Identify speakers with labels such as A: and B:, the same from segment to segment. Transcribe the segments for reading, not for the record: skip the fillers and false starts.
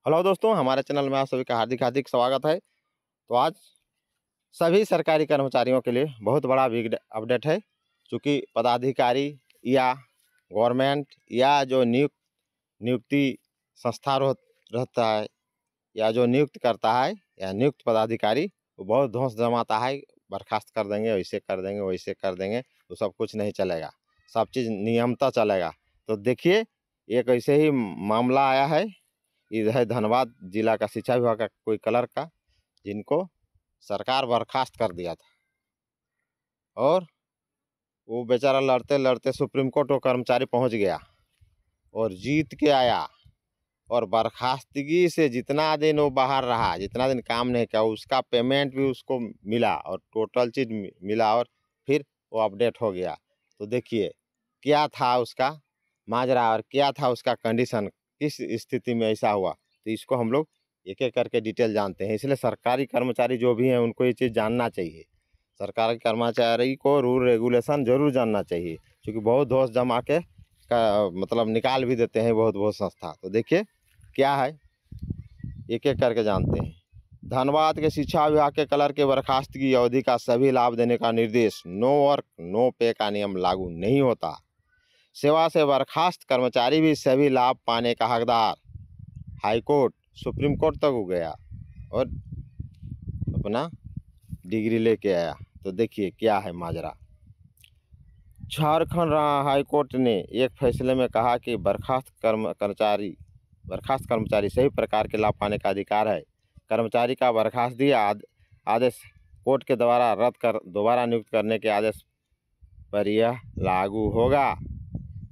A: Hello दोस्तों, हमारे channel में आप सभी का हार्दिक हार्दिक स्वागत है। तो आज सभी सरकारी कर्मचारियों के लिए बहुत बड़ा बिग अपडेट है। चूँकि पदाधिकारी या गवर्नमेंट या जो नियुक्ति संस्था रहता है या जो नियुक्त करता है या नियुक्त पदाधिकारी, वो बहुत धौंस जमाता है। बर्खास्त कर देंगे, वैसे कर देंगे, वैसे कर देंगे, तो सब कुछ नहीं चलेगा। सब चीज़ नियमतः चलेगा। तो देखिए, एक ऐसे ही मामला आया है। इधर है धनबाद जिला का शिक्षा विभाग का कोई क्लर्क का, जिनको सरकार बर्खास्त कर दिया था और वो बेचारा लड़ते लड़ते सुप्रीम कोर्ट वो कर्मचारी पहुंच गया और जीत के आया। और बर्खास्तगी से जितना दिन वो बाहर रहा, जितना दिन काम नहीं किया, उसका पेमेंट भी उसको मिला और टोटल चीज़ मिला और फिर वो अपडेट हो गया। तो देखिए क्या था उसका माजरा और क्या था उसका कंडीशन, किस स्थिति में ऐसा हुआ। तो इसको हम लोग एक एक करके डिटेल जानते हैं। इसलिए सरकारी कर्मचारी जो भी हैं उनको ये चीज़ जानना चाहिए। सरकारी कर्मचारी को रूल रेगुलेशन जरूर जानना चाहिए, क्योंकि बहुत दोष जमा के का मतलब निकाल भी देते हैं बहुत बहुत संस्था। तो देखिए क्या है, एक एक करके जानते हैं। धनबाद के शिक्षा विभाग के क्लर्क के बर्खास्तगी की अवधि का सभी लाभ देने का निर्देश, नो वर्क नो पे का नियम लागू नहीं होता। सेवा से बर्खास्त कर्मचारी भी सभी लाभ पाने का हकदार। हाईकोर्ट सुप्रीम कोर्ट तक हो गया और अपना डिग्री लेके आया। तो देखिए क्या है माजरा। झारखंड हाईकोर्ट ने एक फैसले में कहा कि बर्खास्त कर्मचारी सभी प्रकार के लाभ पाने का अधिकार है। कर्मचारी का बर्खास्तगी आदेश कोर्ट के द्वारा रद्द कर दोबारा नियुक्त करने के आदेश पर यह लागू होगा।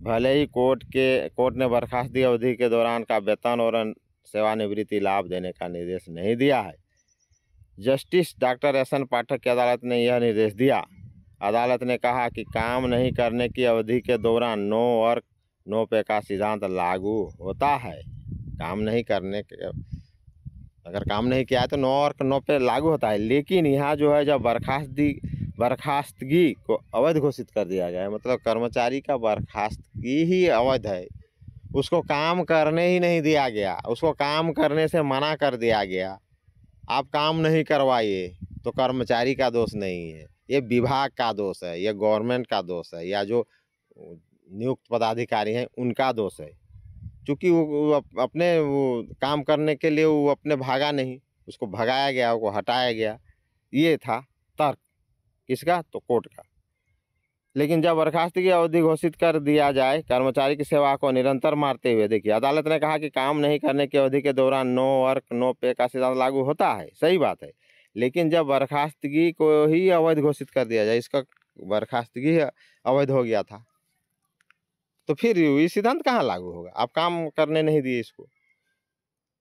A: भले ही कोर्ट ने बर्खास्तगी अवधि के दौरान का वेतन और सेवानिवृत्ति लाभ देने का निर्देश नहीं दिया है। Justice doctor SN. पाठक की अदालत ने यह निर्देश दिया। अदालत ने कहा कि काम नहीं करने की अवधि के दौरान नो वर्क नो पे का सिद्धांत लागू होता है। काम नहीं करने के अगर काम नहीं किया है तो नो वर्क नो पे लागू होता है। लेकिन यहाँ जो है, जब बर्खास्तगी को अवैध घोषित कर दिया गया है, मतलब कर्मचारी का बर्खास्तगी ही अवैध है, उसको काम करने ही नहीं दिया गया, उसको काम करने से मना कर दिया गया, आप काम नहीं करवाइए, तो कर्मचारी का दोष नहीं है, ये विभाग का दोष है, ये गवर्नमेंट का दोष है, या जो नियुक्त पदाधिकारी हैं उनका दोष है। क्योंकि वो अपने वो काम करने के लिए वो अपने भागा नहीं, उसको भगाया गया, उसको हटाया गया। ये था तर्क किसका, तो कोर्ट का। लेकिन जब बर्खास्तगी की अवधि घोषित कर दिया जाए, कर्मचारी की सेवा को निरंतर मारते हुए, देखिए अदालत ने कहा कि काम नहीं करने की अवधि के दौरान नो वर्क नो पे का सिद्धांत लागू होता है, सही बात है। लेकिन जब बर्खास्तगी को ही अवैध घोषित कर दिया जाए, इसका बर्खास्तगी अवैध हो गया था, तो फिर ये सिद्धांत कहाँ लागू होगा। आप काम करने नहीं दिए इसको।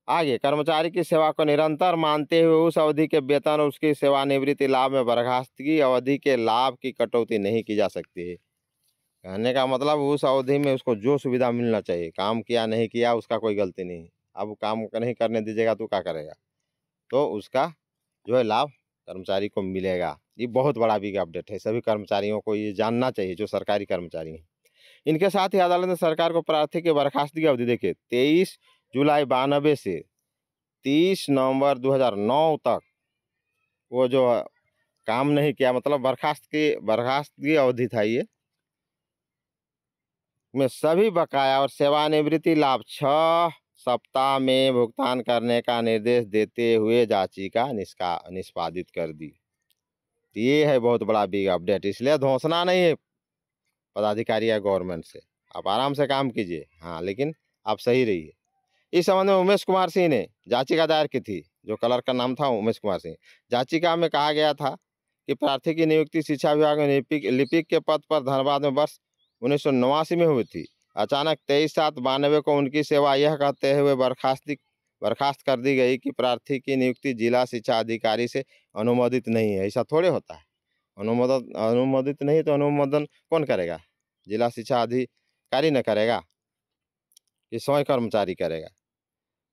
A: आगे, कर्मचारी की सेवा को निरंतर मानते हुए उस अवधि के वेतन और उसकी सेवानिवृत्ति लाभ में बर्खास्तगी अवधि के लाभ की कटौती नहीं की जा सकती है। कहने का मतलब उस अवधि में उसको जो सुविधा मिलना चाहिए, काम किया नहीं किया उसका कोई गलती नहीं। अब काम नहीं करने दीजिएगा तो क्या करेगा, तो उसका जो है लाभ कर्मचारी को मिलेगा। ये बहुत बड़ा बिग अपडेट है, सभी कर्मचारियों को ये जानना चाहिए जो सरकारी कर्मचारी हैं। इनके साथ ही अदालत ने सरकार को प्रार्थी की बर्खास्तगी अवधि, देखिए 23 जुलाई 92 से 30 नवंबर 2009 तक वो जो काम नहीं किया, मतलब बर्खास्तगी अवधि था, ये में सभी बकाया और सेवानिवृत्ति लाभ 6 सप्ताह में भुगतान करने का निर्देश देते हुए याचिका निष्पादित कर दी। ये है बहुत बड़ा बिग अपडेट। इसलिए धोसना नहीं है पदाधिकारी या गवर्नमेंट से, आप आराम से काम कीजिए, हाँ, लेकिन आप सही रहिए। इस संबंध में उमेश कुमार सिंह ने याचिका दायर की थी, जो क्लर्क का नाम था उमेश कुमार सिंह। याचिका में कहा गया था कि प्रार्थी की नियुक्ति शिक्षा विभाग में लिपिक के पद पर धनबाद में वर्ष 1989 में हुई थी। अचानक 23/7/92 को उनकी सेवा यह कहते हुए बर्खास्त कर दी गई कि प्रार्थी की नियुक्ति जिला शिक्षा अधिकारी से अनुमोदित नहीं है। ऐसा थोड़े होता है, अनुमोदित नहीं तो अनुमोदन कौन करेगा, जिला शिक्षा अधिकारी न करेगा कि स्वयं कर्मचारी करेगा।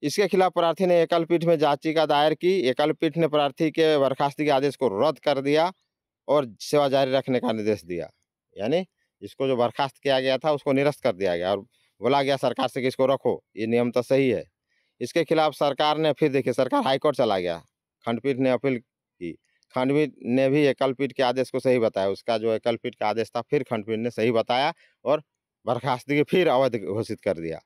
A: इसके खिलाफ प्रार्थी ने एकल पीठ में याचिका दायर की। एकल पीठ ने प्रार्थी के बर्खास्तगी के आदेश को रद्द कर दिया और सेवा जारी रखने का निर्देश दिया। यानी इसको जो बर्खास्त किया गया था उसको निरस्त कर दिया गया और बोला गया सरकार से कि इसको रखो, ये नियम तो सही है। इसके खिलाफ सरकार ने फिर देखिए सरकार हाईकोर्ट चला गया, खंडपीठ ने अपील की, खंडपीठ ने भी एकल पीठ के आदेश को सही बताया, उसका जो एकल पीठ का आदेश था फिर खंडपीठ ने सही बताया और बर्खास्तगी फिर अवैध घोषित कर दिया।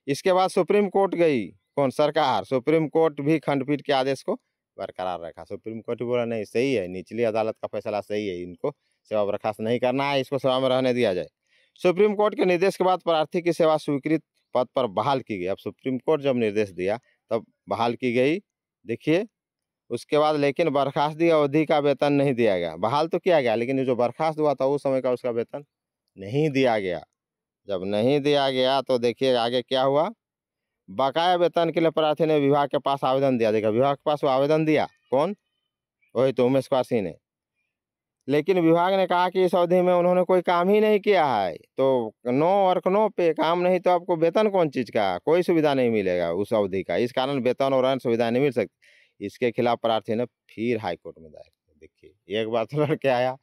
A: इसके बाद सुप्रीम कोर्ट गई, कौन? सरकार। सुप्रीम कोर्ट भी खंडपीठ के आदेश को बरकरार रखा। सुप्रीम कोर्ट बोला नहीं सही है, निचली अदालत का फैसला सही है, इनको सेवा बर्खास्त नहीं करना है, इसको सेवा में रहने दिया जाए। सुप्रीम कोर्ट के निर्देश के बाद प्रार्थी की सेवा स्वीकृत पद पर बहाल की गई। अब सुप्रीम कोर्ट जब निर्देश दिया तब बहाल की गई, देखिए। उसके बाद लेकिन बर्खास्तगी अवधि का वेतन नहीं दिया गया। बहाल तो किया गया लेकिन जो बर्खास्त हुआ था उस समय का उसका वेतन नहीं दिया गया। जब नहीं दिया गया तो देखिए आगे क्या हुआ। बकाया वेतन के लिए प्रार्थी ने विभाग के पास आवेदन दिया। देखा विभाग के पास वो आवेदन दिया, कौन? वही तो उमेश कुमार सिंह ने। लेकिन विभाग ने कहा कि इस अवधि में उन्होंने कोई काम ही नहीं किया है, तो नो वर्क नो पे, काम नहीं तो आपको वेतन कौन चीज़ का, कोई सुविधा नहीं मिलेगा उस अवधि का। इस कारण वेतन और अन्य सुविधाएं नहीं मिल सकती। इसके खिलाफ प्रार्थी ने फिर हाईकोर्ट में दायर किया। देखिए एक बार तो लड़के आया,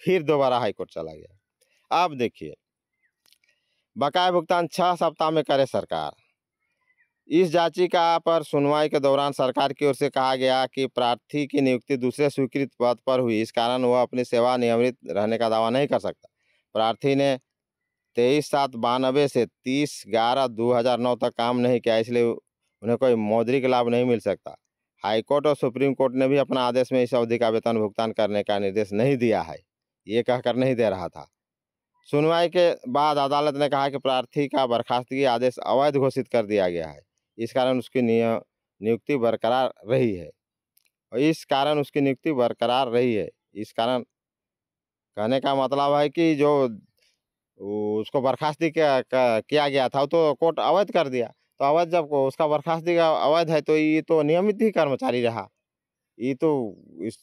A: फिर दोबारा हाईकोर्ट चला गया। अब देखिए बकाया भुगतान 6 सप्ताह में करे सरकार। इस याचिका पर सुनवाई के दौरान सरकार की ओर से कहा गया कि प्रार्थी की नियुक्ति दूसरे स्वीकृत पद पर हुई, इस कारण वह अपनी सेवा नियमित रहने का दावा नहीं कर सकता। प्रार्थी ने 23/7/92 से 30/11/2009 तक काम नहीं किया, इसलिए उन्हें कोई मौद्रिक लाभ नहीं मिल सकता। हाईकोर्ट और सुप्रीम कोर्ट ने भी अपना आदेश में इस अवधि का वेतन भुगतान करने का निर्देश नहीं दिया है, ये कहकर नहीं दे रहा था। सुनवाई के बाद अदालत ने कहा कि प्रार्थी का बर्खास्तगी आदेश अवैध घोषित कर दिया गया है, इस कारण उसकी नियुक्ति बरकरार रही है। इस कारण कहने का मतलब है कि जो उसको बर्खास्ती किया गया था तो कोर्ट अवैध कर दिया। तो अवैध जब उसका बर्खास्ती का अवैध है तो ये तो नियमित ही कर्मचारी रहा, ये तो इस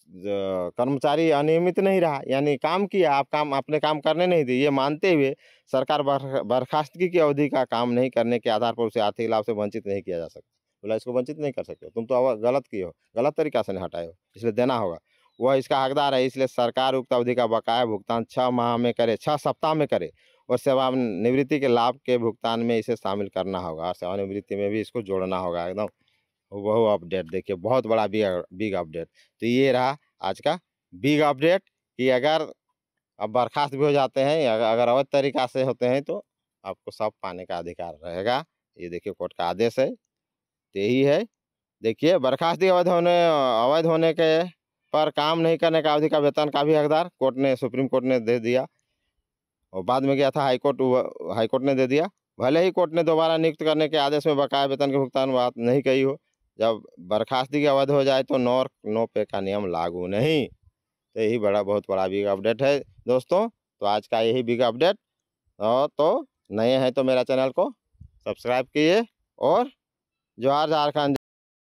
A: कर्मचारी अनियमित नहीं रहा, यानी काम किया, आप काम अपने काम करने नहीं दिए। ये मानते हुए सरकार बर्खास्तगी की अवधि का काम नहीं करने के आधार पर उसे आर्थिक लाभ से वंचित नहीं किया जा सकता। बोला इसको वंचित नहीं कर सकते, तुम तो गलत किए हो, गलत तरीका से नहीं हटाए हो, इसलिए देना होगा। वह इसका हकदार है, इसलिए सरकार उक्त अवधि का बकाया भुगतान 6 माह में करे, 6 सप्ताह में करे और सेवानिवृत्ति के लाभ के भुगतान में इसे शामिल करना होगा और सेवानिवृत्ति में भी इसको जोड़ना होगा। एकदम वो अपडेट देखिए, बहुत बड़ा बिग अपडेट। तो ये रहा आज का बिग अपडेट कि अगर अब बर्खास्त भी हो जाते हैं, अगर अवैध तरीका से होते हैं तो आपको सब पाने का अधिकार रहेगा। ये देखिए कोर्ट का आदेश है, तो यही है। देखिए बर्खास्ती अवैध होने के पर काम नहीं करने का अवधि का वेतन का भी हकदार कोर्ट ने, सुप्रीम कोर्ट ने दे दिया और बाद में गया था हाईकोर्ट ने दे दिया। भले ही कोर्ट ने दोबारा नियुक्त करने के आदेश में बकाया वेतन के भुगतान बात नहीं कही हो, जब बर्खास्तगी अवैध हो जाए तो नो पे का नियम लागू नहीं। तो यही बहुत बड़ा बिग अपडेट है दोस्तों। तो आज का यही बिग अपडेट। तो नए हैं तो मेरा चैनल को सब्सक्राइब कीजिए और जोहार झारखंड।